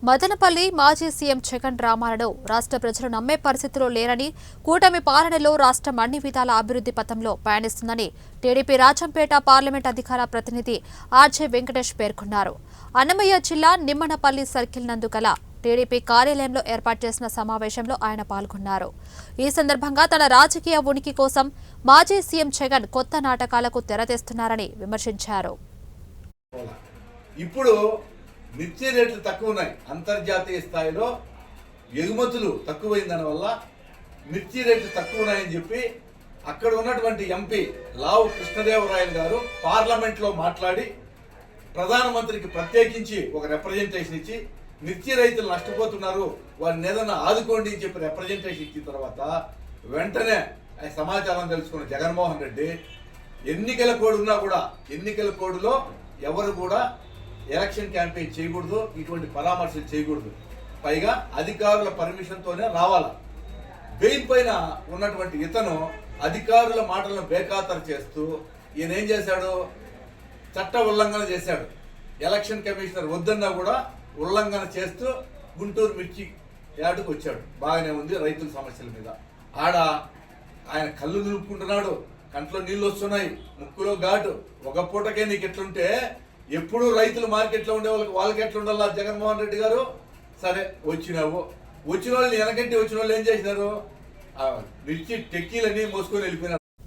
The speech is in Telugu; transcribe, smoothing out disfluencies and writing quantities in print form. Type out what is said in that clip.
మదనపల్లి మాజీ సీఎం జగన్ రామారావు రాష్ట్ర ప్రజలు నమ్మే పరిస్థితిలో లేరని, కూటమి పాలనలో రాష్ట్రం అన్ని విధాల అభివృద్ధి పథంలో పయనిస్తుందని టీడీపీ రాజంపేట పార్లమెంట్ అధికార ప్రతినిధి ఆర్జే వెంకటేష్ పేర్కొన్నారు. అన్నమయ్య జిల్లా నిమ్మనపల్లి సర్కిల్ నందు గల టీడీపీ కార్యాలయంలో ఏర్పాటు చేసిన సమావేశంలో ఆయన పాల్గొన్నారు. ఈ సందర్భంగా తన రాజకీయ ఉనికి కోసం మాజీ సీఎం జగన్ కొత్త నాటకాలకు తెరతీస్తున్నారని విమర్శించారు. ఇప్పుడు మిర్చి రేట్లు తక్కువ ఉన్నాయి. అంతర్జాతీయ స్థాయిలో ఎగుమతులు తక్కువైన దానివల్ల మిర్చి రేట్లు తక్కువ ఉన్నాయని చెప్పి అక్కడ ఉన్నటువంటి ఎంపీ లావు కృష్ణదేవరాయలు గారు పార్లమెంట్లో మాట్లాడి ప్రధానమంత్రికి ప్రత్యేకించి ఒక రిప్రజెంటేషన్ ఇచ్చి మిర్చి రైతులు నష్టపోతున్నారు, వారిని ఏదైనా ఆదుకోండి అని చెప్పి రిప్రజెంటేషన్ ఇచ్చిన తర్వాత వెంటనే సమాచారం తెలుసుకున్న జగన్మోహన్ రెడ్డి ఎన్నికల కోడ్ ఉన్నా కూడా ఎన్నికల కోడ్లో ఎవరు కూడా ఎలక్షన్ క్యాంపెయిన్ చేయకూడదు, ఇటువంటి పరామర్శలు చేయకూడదు, పైగా అధికారుల పర్మిషన్తోనే రావాల. బెయిల్ పైన ఉన్నటువంటి ఇతను అధికారుల మాటలను బేఖాతరు చేస్తూ ఈయన ఏం చేశాడు, చట్ట ఉల్లంఘన చేశాడు. ఎలక్షన్ కమిషనర్ వద్దన్నా కూడా ఉల్లంఘన చేస్తూ గుంటూరు మిర్చి యార్డుకు వచ్చాడు. బాగానే ఉంది రైతుల సమస్యల మీద. ఆడ ఆయన కళ్ళు నిలుపుకుంటున్నాడు, కంట్లో నీళ్ళు వస్తున్నాయి, ముక్కులో ఘాటు. ఒక పూటకే నీకు ఎట్లుంటే ఎప్పుడు రైతులు మార్కెట్లో ఉండే వాళ్ళకి ఎట్లా ఉండాలా జగన్మోహన్ రెడ్డి గారు? సరే వచ్చినావు, వచ్చిన వాళ్ళని వెనకంటే వచ్చిన వాళ్ళు ఏం చేసినారు, మిర్చి టెక్కీలని మోసుకొని వెళ్ళిపోయినారు.